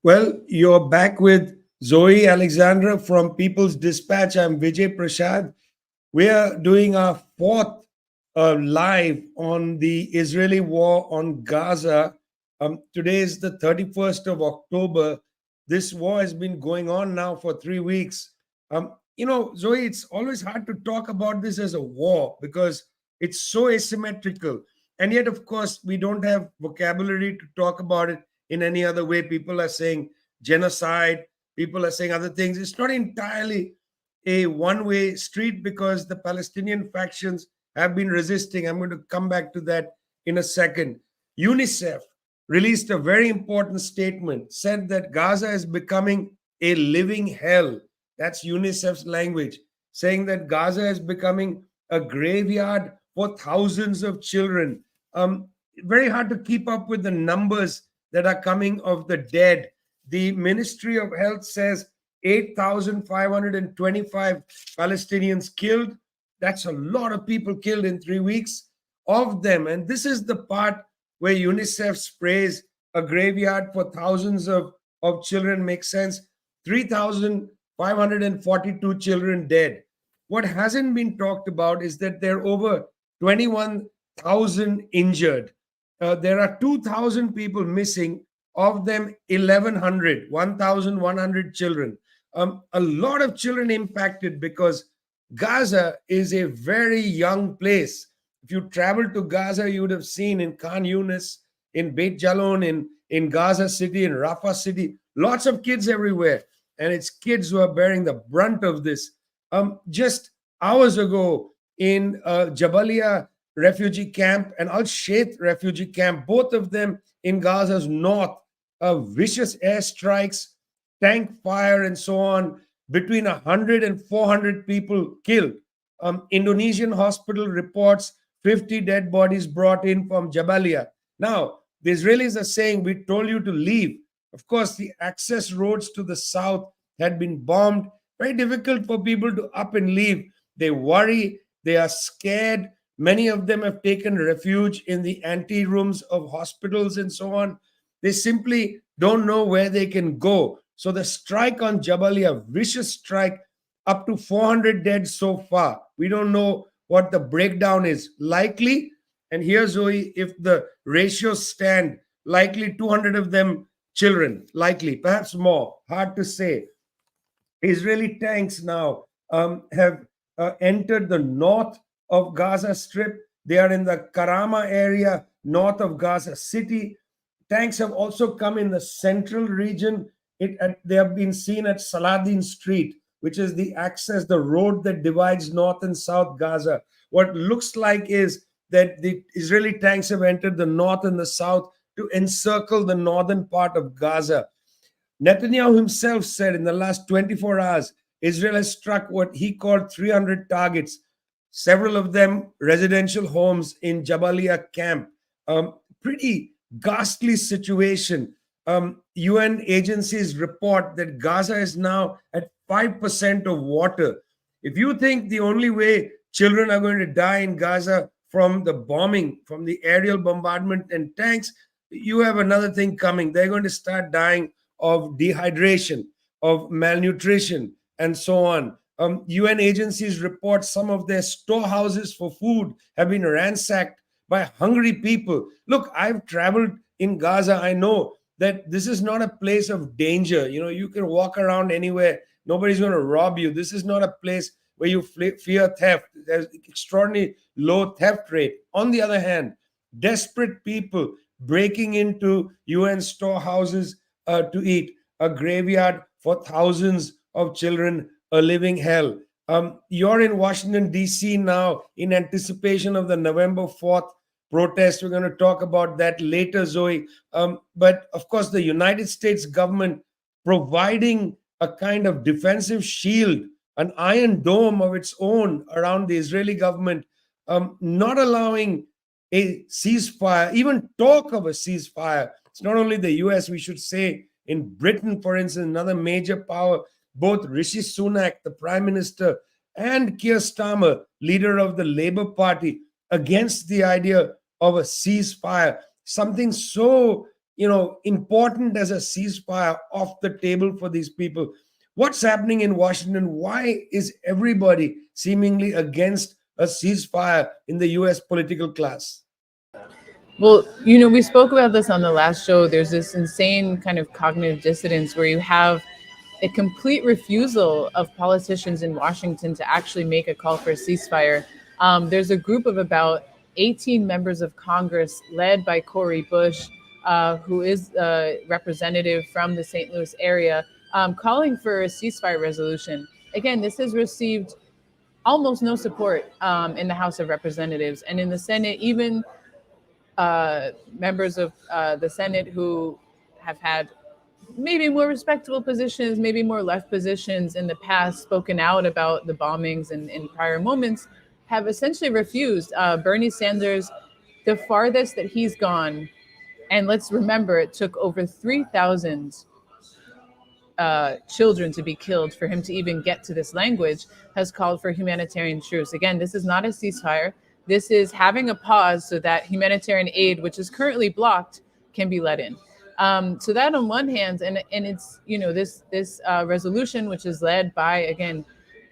Well, you're back with Zoe Alexandra from People's Dispatch. I'm Vijay Prashad. We are doing our fourth live on the Israeli war on Gaza. Today is the 31st of October. This war has been going on now for 3 weeks. Zoe, it's always hard to talk about this as a war because it's so asymmetrical. And yet, of course, we don't have vocabulary to talk about it in any other way. People are saying genocide, people are saying other things. It's not entirely a one way street because the Palestinian factions have been resisting. I'm going to come back to that in a second. UNICEF released a very important statement, said that Gaza is becoming a living hell. That's UNICEF's language, saying that Gaza is becoming a graveyard for thousands of children. Very hard to keep up with the numbers that are coming of the dead. The Ministry of Health says 8,525 Palestinians killed. That's a lot of people killed in 3 weeks. Of them, and this is the part where UNICEF sprays a graveyard for thousands of children makes sense. 3,542 children dead. What hasn't been talked about is that there are over 21,000 injured. There are 2,000 people missing, of them 1,100 children. A lot of children impacted because Gaza is a very young place. If you travel to Gaza, you would have seen in Khan Yunis, in Beit Jalon, in Gaza City, in Rafah City, lots of kids everywhere. And it's kids who are bearing the brunt of this. Just hours ago in Jabalia refugee camp and Al Sheikh refugee camp, both of them in Gaza's north, vicious airstrikes, tank fire, and so on. Between 100 and 400 people killed. Indonesian hospital reports 50 dead bodies brought in from Jabalia. Now, the Israelis are saying, we told you to leave. Of course, the access roads to the south had been bombed. Very difficult for people to up and leave. They worry, they are scared. Many of them have taken refuge in the ante rooms of hospitals and so on. They simply don't know where they can go. So the strike on Jabalia, vicious strike, up to 400 dead so far. We don't know what the breakdown is. Likely, and here, Zoe, if the ratios stand, likely 200 of them children, likely, perhaps more, hard to say. Israeli tanks now have entered the north of Gaza Strip. They are in the Karama area, north of Gaza City. Tanks have also come in the central region. They have been seen at Saladin Street, which is the access, the road that divides north and south Gaza. What looks like is that the Israeli tanks have entered the north and the south to encircle the northern part of Gaza. Netanyahu himself said in the last 24 hours, Israel has struck what he called 300 targets, several of them residential homes in Jabalia camp. Pretty ghastly situation. UN agencies report that Gaza is now at 5% of water. If you think the only way children are going to die in Gaza from the bombing, from the aerial bombardment and tanks, you have another thing coming. They're going to start dying of dehydration, of malnutrition, and so on. UN agencies report some of their storehouses for food have been ransacked by hungry people. Look, I've traveled in Gaza. I know that this is not a place of danger. You can walk around anywhere. Nobody's going to rob you. This is not a place where you fear theft. There's extraordinarily low theft rate. On the other hand, desperate people breaking into UN storehouses to eat, a graveyard for thousands of children, a living hell. You're in Washington, D.C. now in anticipation of the November 4th protest. We're going to talk about that later, Zoe. But of course, the United States government providing a kind of defensive shield, an iron dome of its own around the Israeli government, not allowing a ceasefire, even talk of a ceasefire. It's not only the US, we should say, in Britain, for instance, another major power, both Rishi Sunak, the prime minister, and Keir Starmer, leader of the Labour Party, against the idea of a ceasefire. Something so important as a ceasefire off the table for these people? What's happening in Washington? Why is everybody seemingly against a ceasefire in the US political class? Well, we spoke about this on the last show. There's this insane kind of cognitive dissonance where you have a complete refusal of politicians in Washington to actually make a call for a ceasefire. There's a group of about 18 members of Congress led by Cori Bush, who is a representative from the St. Louis area, calling for a ceasefire resolution. Again, this has received almost no support in the House of Representatives, and in the Senate, even members of the Senate who have had maybe more respectable positions, maybe more left positions in the past, spoken out about the bombings in prior moments, have essentially refused. Bernie Sanders, the farthest that he's gone, and let's remember, it took over 3,000 children to be killed for him to even get to this language, has called for humanitarian truce. Again, this is not a ceasefire. This is having a pause so that humanitarian aid, which is currently blocked, can be let in. So that on one hand, and it's this resolution, which is led by again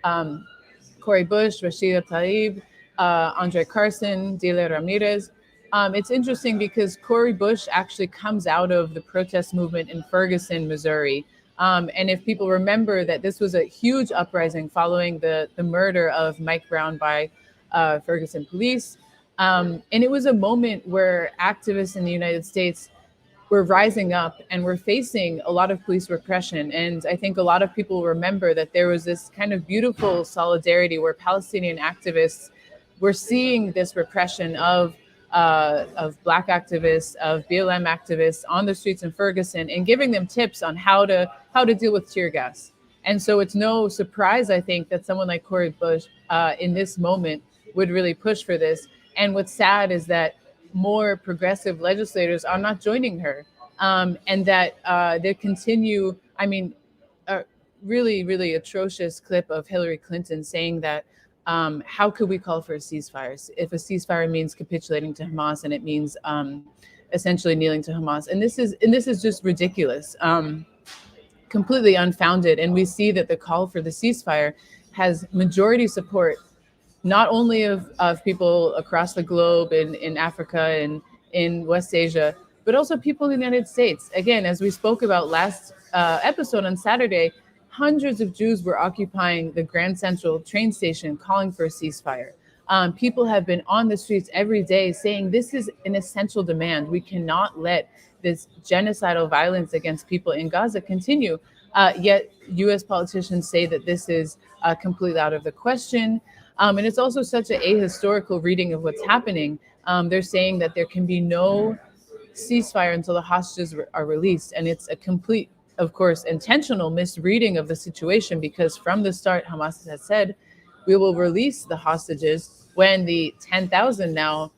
Cori Bush, Rashida Tlaib, Andre Carson, Dile Ramirez. It's interesting because Cori Bush actually comes out of the protest movement in Ferguson, Missouri. And if people remember that this was a huge uprising following the murder of Mike Brown by Ferguson police. And it was a moment where activists in the United States were rising up and were facing a lot of police repression. And I think a lot of people remember that there was this kind of beautiful solidarity where Palestinian activists were seeing this repression of Black activists, of BLM activists on the streets in Ferguson, and giving them tips on how to deal with tear gas. And so it's no surprise, I think, that someone like Cori Bush in this moment would really push for this. And what's sad is that more progressive legislators are not joining her, and that they continue. I mean, a really, really atrocious clip of Hillary Clinton saying that how could we call for a ceasefire if a ceasefire means capitulating to Hamas and it means essentially kneeling to Hamas? And this is just ridiculous, completely unfounded. And we see that the call for the ceasefire has majority support, not only of people across the globe in Africa and in West Asia, but also people in the United States. Again, as we spoke about last episode on Saturday, hundreds of Jews were occupying the Grand Central train station calling for a ceasefire. People have been on the streets every day saying this is an essential demand. We cannot let this genocidal violence against people in Gaza continue. Yet US politicians say that this is completely out of the question. And it's also such an ahistorical reading of what's happening. They're saying that there can be no ceasefire until the hostages are released. And it's a complete, of course, intentional misreading of the situation, because from the start, Hamas has said, we will release the hostages when the 10,000 now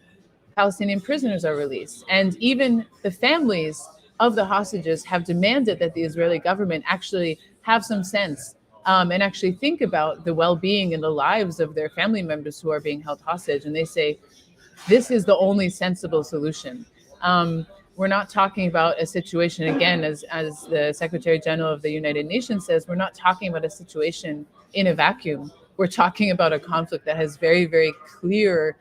Palestinian prisoners are released. And even the families of the hostages have demanded that the Israeli government actually have some sense and actually think about the well-being and the lives of their family members who are being held hostage. And they say, this is the only sensible solution. We're not talking about a situation, again, as the Secretary General of the United Nations says, we're not talking about a situation in a vacuum. We're talking about a conflict that has very, very clear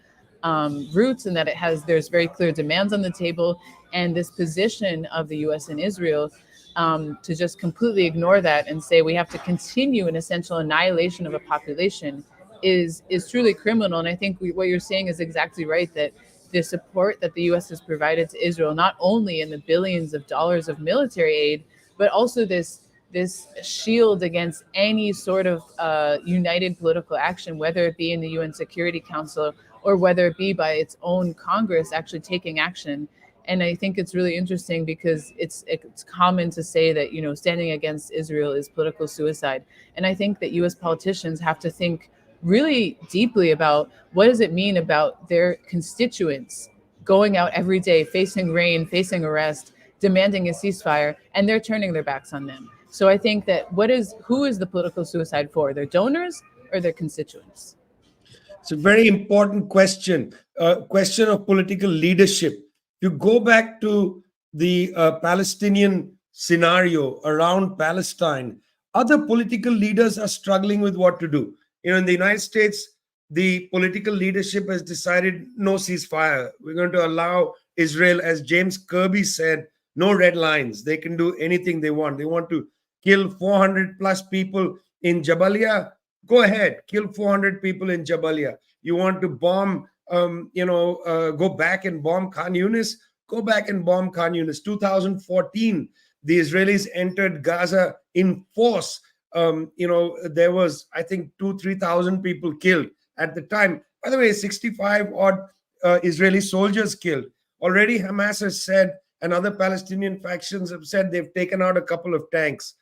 roots, and that there's very clear demands on the table. And this position of the US and Israel to just completely ignore that and say we have to continue an essential annihilation of a population is truly criminal. And I think what you're saying is exactly right, that the support that the US has provided to Israel, not only in the billions of dollars of military aid, but also this shield against any sort of united political action, whether it be in the UN Security Council or whether it be by its own Congress actually taking action. And I think it's really interesting because it's common to say that, standing against Israel is political suicide. And I think that US politicians have to think really deeply about what does it mean about their constituents going out every day, facing rain, facing arrest, demanding a ceasefire, and they're turning their backs on them. So I think that who is the political suicide for? Their donors or their constituents? It's a very important question, question of political leadership. You go back to the Palestinian scenario around Palestine, other political leaders are struggling with what to do. In the United States, the political leadership has decided no ceasefire. We're going to allow Israel, as James Kirby said, no red lines. They can do anything they want. They want to kill 400 plus people in Jabalia. Go ahead, kill 400 people in Jabalia. You want to bomb, go back and bomb Khan Yunis? Go back and bomb Khan Yunis. 2014, the Israelis entered Gaza in force. There was, I think, 3,000 people killed at the time. By the way, 65 odd Israeli soldiers killed. Already Hamas has said, and other Palestinian factions have said they've taken out a couple of tanks.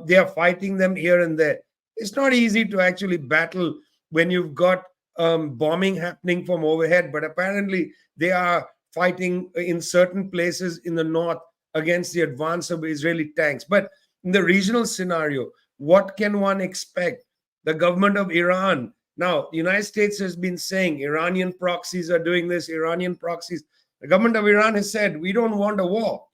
They are fighting them here and there. It's not easy to actually battle when you've got bombing happening from overhead, but apparently they are fighting in certain places in the north against the advance of Israeli tanks. But in the regional scenario, what can one expect? The government of Iran. Now, the United States has been saying Iranian proxies are doing this, Iranian proxies. The government of Iran has said, we don't want a war.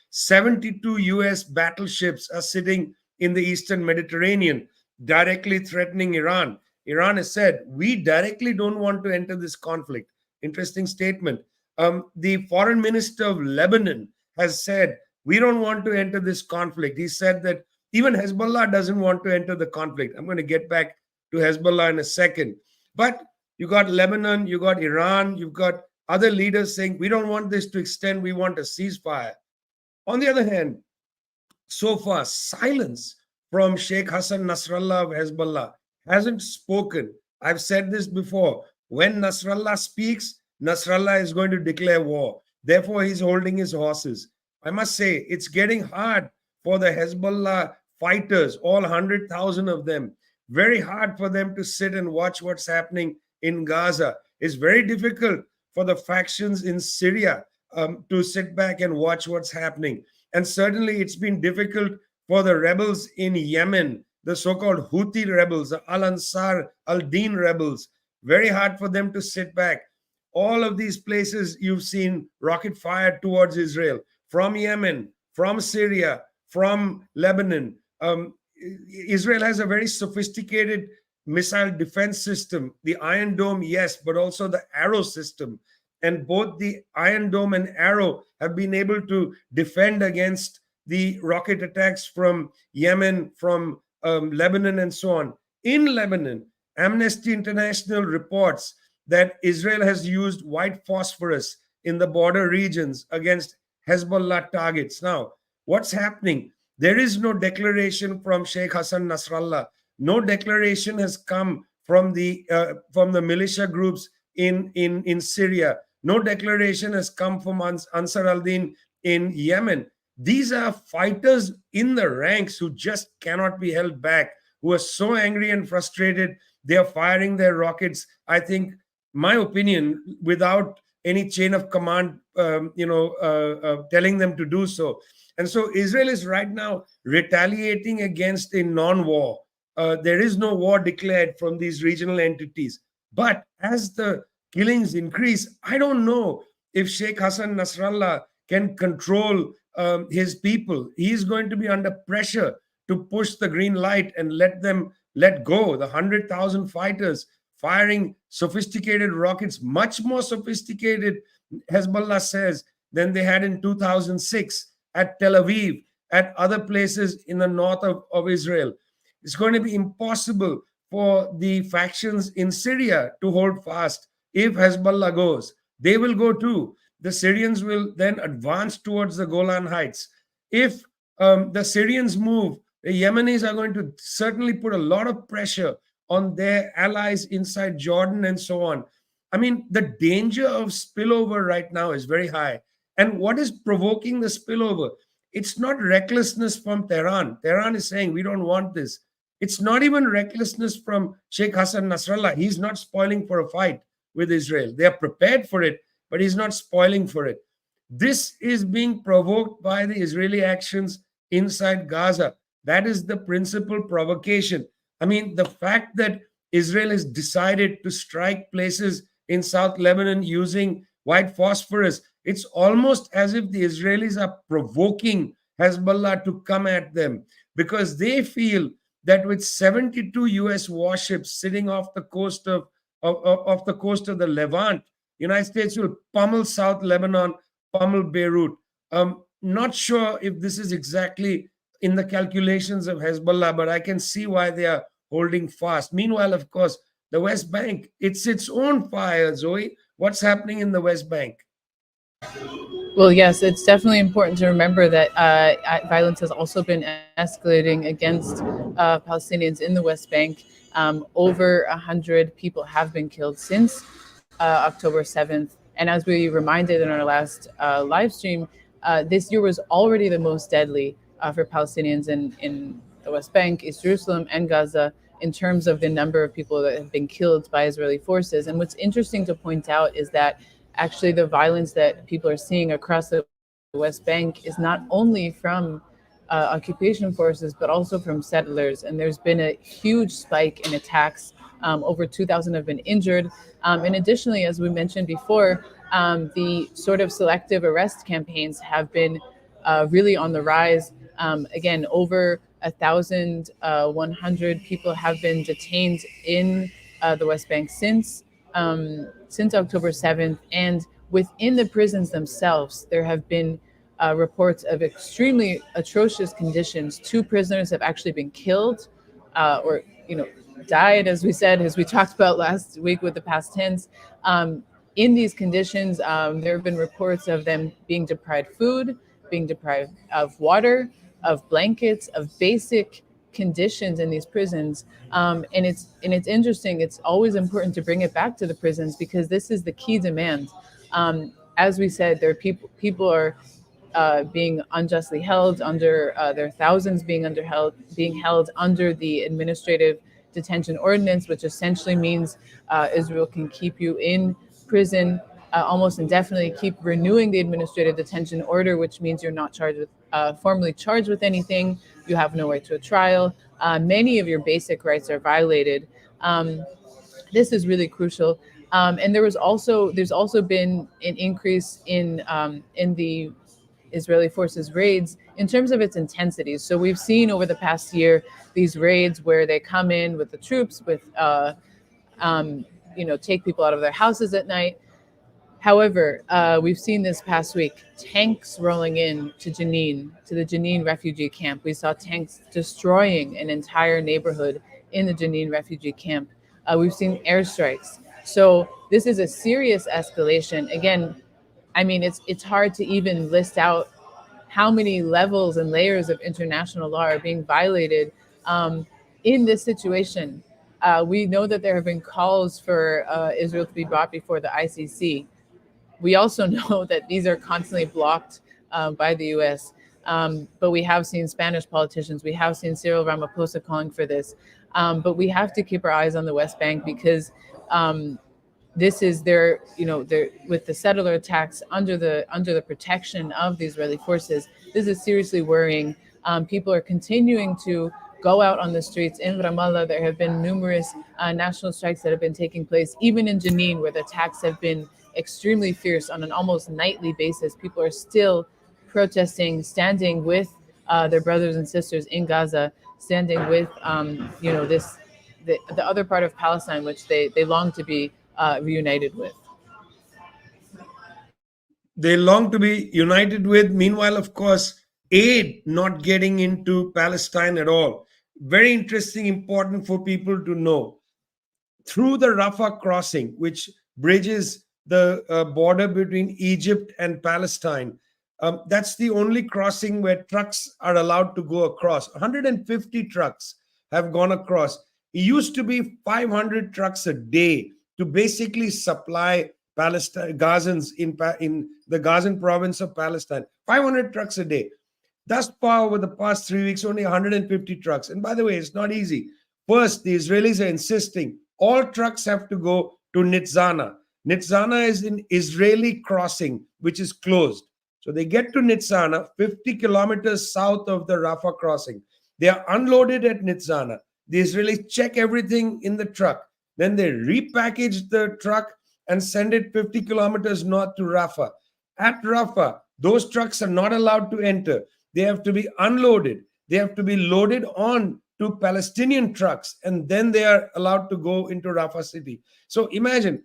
72 US battleships are sitting in the Eastern Mediterranean, directly threatening Iran. Iran has said, we directly don't want to enter this conflict. Interesting statement. The foreign minister of Lebanon has said, we don't want to enter this conflict. He said that even Hezbollah doesn't want to enter the conflict. I'm going to get back to Hezbollah in a second. But you got Lebanon, you got Iran, you've got other leaders saying, we don't want this to extend, we want a ceasefire. On the other hand, so far, silence from Sheikh Hassan Nasrallah of Hezbollah hasn't spoken. I've said this before. When Nasrallah speaks, Nasrallah is going to declare war. Therefore, he's holding his horses. I must say, it's getting hard for the Hezbollah fighters, all 100,000 of them. Very hard for them to sit and watch what's happening in Gaza. It's very difficult for the factions in Syria to sit back and watch what's happening. And certainly it's been difficult for the rebels in Yemen, the so-called Houthi rebels, the Al-Ansar al-Din rebels. Very hard for them to sit back. All of these places you've seen rocket fire towards Israel from Yemen, from Syria, from Lebanon. Israel has a very sophisticated missile defense system. The Iron Dome, yes, but also the Arrow system. And both the Iron Dome and Arrow have been able to defend against the rocket attacks from Yemen, from Lebanon, and so on. In Lebanon, Amnesty International reports that Israel has used white phosphorus in the border regions against Hezbollah targets. Now, what's happening? There is no declaration from Sheikh Hassan Nasrallah. No declaration has come from the militia groups in Syria. No declaration has come from Ansar al-Din in Yemen. These are fighters in the ranks who just cannot be held back, who are so angry and frustrated. They are firing their rockets, I think, my opinion, without any chain of command, telling them to do so. And so Israel is right now retaliating against a non-war. There is no war declared from these regional entities. But as the killings increase, I don't know if Sheikh Hassan Nasrallah can control his people. He is going to be under pressure to push the green light and let them let go. The 100,000 fighters firing sophisticated rockets, much more sophisticated, Hezbollah says, than they had in 2006 at Tel Aviv, at other places in the north of Israel. It's going to be impossible for the factions in Syria to hold fast. If Hezbollah goes, they will go too. The Syrians will then advance towards the Golan Heights. If the Syrians move, the Yemenis are going to certainly put a lot of pressure on their allies inside Jordan and so on. I mean, the danger of spillover right now is very high. And what is provoking the spillover? It's not recklessness from Tehran. Tehran is saying, we don't want this. It's not even recklessness from Sheikh Hassan Nasrallah. He's not spoiling for a fight with Israel. They are prepared for it, but he's not spoiling for it. This is being provoked by the Israeli actions inside Gaza. That is the principal provocation. I mean, the fact that Israel has decided to strike places in South Lebanon using white phosphorus It's almost as if the Israelis are provoking Hezbollah to come at them, because they feel that with 72 US warships sitting off the coast of the coast of the Levant, United States will pummel South Lebanon, pummel Beirut. Not sure if this is exactly in the calculations of Hezbollah, but I can see why they are holding fast. Meanwhile, of course, the West Bank, it's its own fire, Zoe. What's happening in the West Bank? Well, yes, it's definitely important to remember that violence has also been escalating against Palestinians in the West Bank. Over 100 people have been killed since October 7th. And as we reminded in our last live stream, this year was already the most deadly for Palestinians in the West Bank, East Jerusalem, and Gaza in terms of the number of people that have been killed by Israeli forces. And what's interesting to point out is that actually the violence that people are seeing across the West Bank is not only from occupation forces, but also from settlers. And there's been a huge spike in attacks. Over 2,000 have been injured. And additionally, as we mentioned before, the sort of selective arrest campaigns have been really on the rise. Again, over 1,100 people have been detained in the West Bank since October 7th. And within the prisons themselves, there have been reports of extremely atrocious conditions. 2 prisoners have actually been killed or, died, as we said, as we talked about last week with the past tense. In these conditions, there have been reports of them being deprived food, being deprived of water, of blankets, of basic conditions in these prisons. And it's interesting. It's always important to bring it back to the prisons because this is the key demand. As we said, there are people are being unjustly held under. There are thousands being held under the administrative detention ordinance, which essentially means Israel can keep you in prison almost indefinitely, keep renewing the administrative detention order, which means you're not formally charged with anything. You have no right to a trial. Many of your basic rights are violated. This is really crucial. And there's also been an increase in the Israeli forces raids in terms of its intensity. So we've seen over the past year these raids where they come in with the troops, take people out of their houses at night. However, we've seen this past week tanks rolling in to the Jenin refugee camp. We saw tanks destroying an entire neighborhood in the Jenin refugee camp. We've seen airstrikes. So this is a serious escalation. Again, I mean, it's hard to even list out how many levels and layers of international law are being violated in this situation. We know that there have been calls for Israel to be brought before the ICC. We also know that these are constantly blocked by the U.S. But we have seen Spanish politicians, we have seen Cyril Ramaphosa calling for this. But we have to keep our eyes on the West Bank because this is their with the settler attacks under the protection of the Israeli forces. This is seriously worrying. People are continuing to go out on the streets in Ramallah. There have been numerous national strikes that have been taking place, even in Jenin, where the attacks have been extremely fierce on an almost nightly basis. People are still protesting, standing with their brothers and sisters in Gaza, standing with the other part of Palestine, which they long to be reunited with. They long to be united with. Meanwhile, of course, aid not getting into Palestine at all. Very interesting, important for people to know. Through the Rafah crossing, which bridges the border between Egypt and Palestine, that's the only crossing where trucks are allowed to go across. 150 trucks have gone across. It used to be 500 trucks a day to basically supply Gazans in the Gazan province of Palestine. 500 trucks a day. Thus far, over the past 3 weeks, only 150 trucks. And by the way, it's not easy. First, the Israelis are insisting all trucks have to go to Nitzana. Nitzana is an Israeli crossing, which is closed. So they get to Nitzana, 50 kilometers south of the Rafah crossing. They are unloaded at Nitzana. The Israelis check everything in the truck. Then they repackage the truck and send it 50 kilometers north to Rafah. at Rafah. Those trucks are not allowed to enter. They have to be unloaded. They have to be loaded on to Palestinian trucks, and then they are allowed to go into Rafah city. So imagine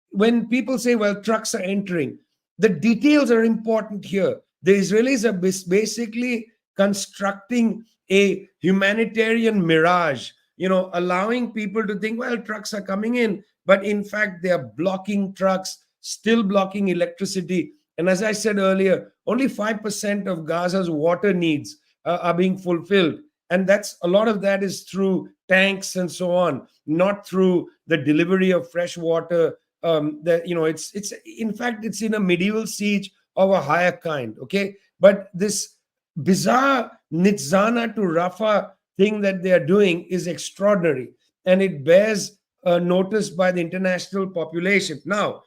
when people say, well, trucks are entering, the details are important here. The Israelis are basically constructing a humanitarian mirage, allowing people to think, well, trucks are coming in, but in fact, they are blocking trucks, still blocking electricity. And as I said earlier, only 5% of Gaza's water needs are being fulfilled. And that's a lot of that is through tanks and so on, not through the delivery of fresh water. That it's in fact it's in a medieval siege of a higher kind. Okay, but this bizarre Nitzana to Rafah thing that they are doing is extraordinary, and it bears notice by the international population. Now,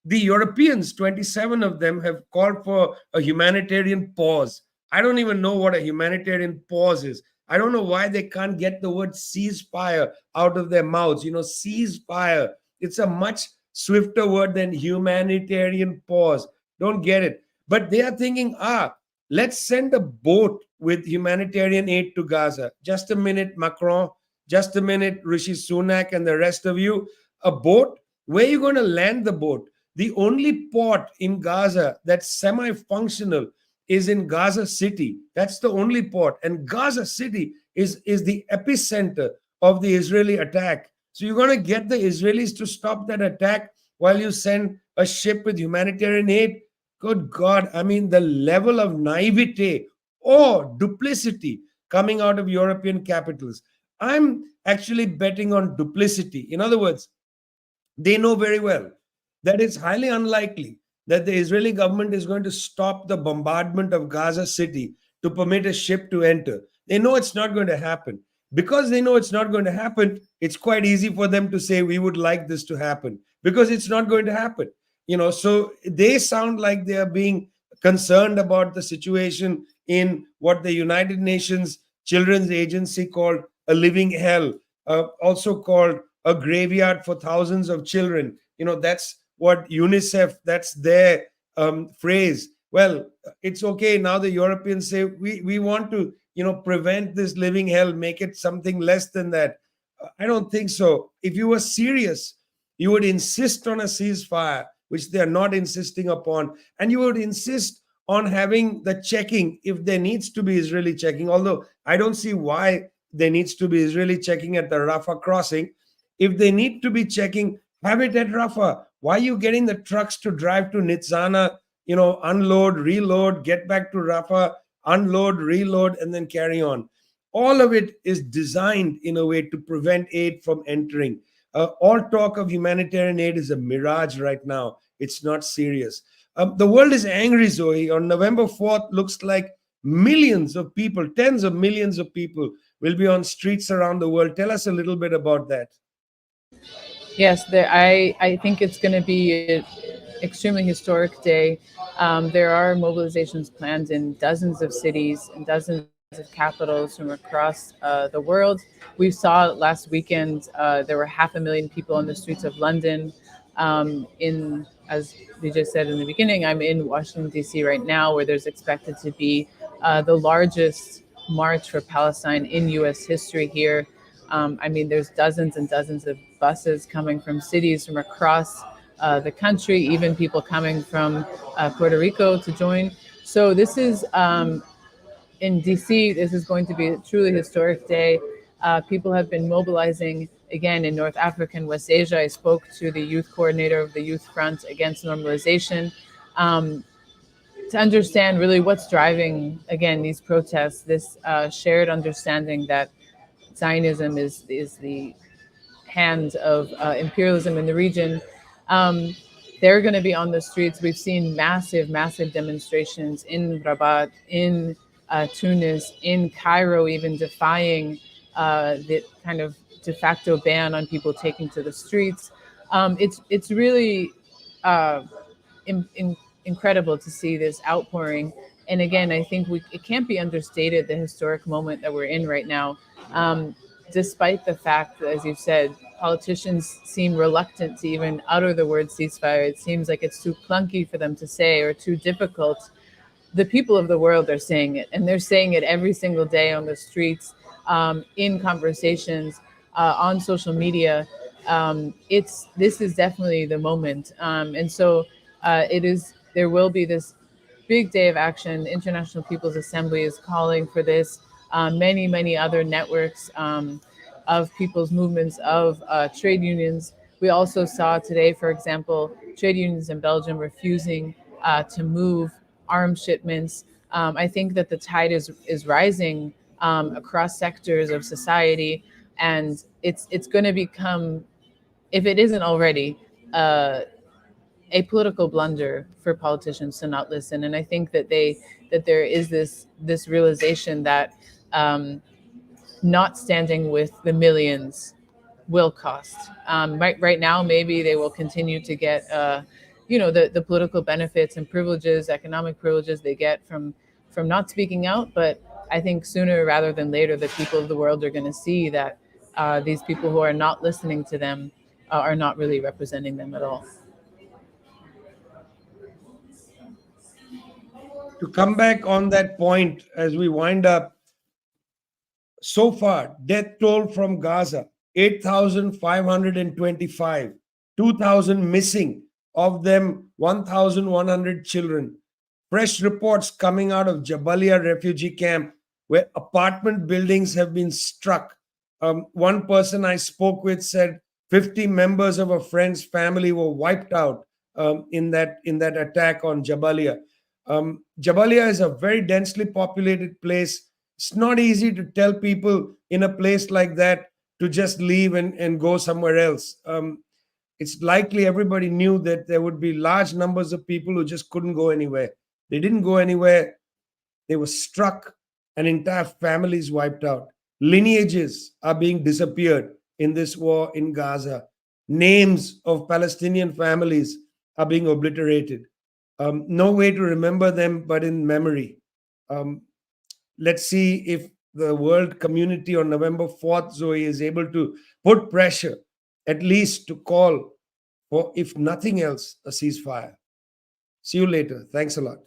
the Europeans, 27 of them, have called for a humanitarian pause. I don't even know what a humanitarian pause is. I don't know why they can't get the word ceasefire out of their mouths. Ceasefire. It's a much swifter word than humanitarian pause. Don't get it. But they are thinking, let's send a boat with humanitarian aid to Gaza. Just a minute, Macron. Just a minute, Rishi Sunak and the rest of you. A boat? Where are you going to land the boat? The only port in Gaza that's semi functional is in Gaza City. That's the only port. And Gaza City is the epicenter of the Israeli attack. So you're going to get the Israelis to stop that attack while you send a ship with humanitarian aid? Good God. I mean, the level of naivete or duplicity coming out of European capitals. I'm actually betting on duplicity. In other words, they know very well that it's highly unlikely that the Israeli government is going to stop the bombardment of Gaza City to permit a ship to enter. They know it's not going to happen. Because they know it's not going to happen, it's quite easy for them to say, we would like this to happen, because it's not going to happen. So they sound like they are being concerned about the situation in what the United Nations Children's Agency called a living hell, also called a graveyard for thousands of children. That's what UNICEF, that's their phrase. Well, it's okay. Now the Europeans say, we want to, prevent this living hell, make it something less than that. I don't think so. If you were serious, you would insist on a ceasefire, which they are not insisting upon, and you would insist on having the checking if there needs to be Israeli checking, although I don't see why there needs to be Israeli checking at the Rafah crossing. If they need to be checking, have it at Rafah. Why are you getting the trucks to drive to Nitzana, unload, reload, get back to Rafah, unload, reload, and then carry on? All of it is designed in a way to prevent aid from entering. All talk of humanitarian aid is a mirage right now. It's not serious. The world is angry, Zoe. On November 4th, looks like millions of people, tens of millions of people will be on streets around the world. Tell us a little bit about that. Yes, I think it's going to be an extremely historic day. There are mobilizations planned in dozens of cities and dozens of capitals from across the world. We saw last weekend there were 500,000 people on the streets of London. As Vijay said in the beginning, I'm in Washington, D.C. right now, where there's expected to be the largest march for Palestine in U.S. history here. There's dozens and dozens of buses coming from cities from across the country, even people coming from Puerto Rico to join. So this is in DC. This is going to be a truly historic day. People have been mobilizing again in North Africa and West Asia. I spoke to the youth coordinator of the Youth Front Against Normalization to understand really what's driving, again, these protests, this shared understanding that Zionism is the hand of imperialism in the region. They're going to be on the streets. We've seen massive, massive demonstrations in Rabat, in Tunis, in Cairo, even defying the kind of de facto ban on people taking to the streets. It's really incredible to see this outpouring. And again, I think it can't be understated the historic moment that we're in right now. Despite the fact that, as you said, politicians seem reluctant to even utter the word ceasefire. It seems like it's too clunky for them to say or too difficult. The people of the world are saying it, and they're saying it every single day on the streets, in conversations, on social media. It's This is definitely the moment, and so it is. There will be this big day of action. The International People's Assembly is calling for this. Many other networks of people's movements, of trade unions. We also saw today, for example, trade unions in Belgium refusing to move arms shipments. I think that the tide is rising across sectors of society, and it's going to become, if it isn't already, uh, a political blunder for politicians to not listen. And I think that there is this realization that not standing with the millions will cost. Right now, maybe they will continue to get, the political benefits and privileges, economic privileges they get from not speaking out. But I think sooner rather than later, the people of the world are going to see that these people who are not listening to them are not really representing them at all. To come back on that point as we wind up, so far, death toll from Gaza 8,525, 2,000 missing, of them 1,100 children. Fresh reports coming out of Jabalia refugee camp where apartment buildings have been struck. One person I spoke with said 50 members of a friend's family were wiped out in that attack on Jabalia. Jabalia is a very densely populated place. It's not easy to tell people in a place like that to just leave and go somewhere else. It's likely everybody knew that there would be large numbers of people who just couldn't go anywhere. They didn't go anywhere. They were struck, and entire families wiped out. Lineages are being disappeared in this war in Gaza. Names of Palestinian families are being obliterated. No way to remember them but in memory. Um, let's see if the world community on November 4th, Zoe, is able to put pressure, at least to call for, if nothing else, a ceasefire. See you later. Thanks a lot.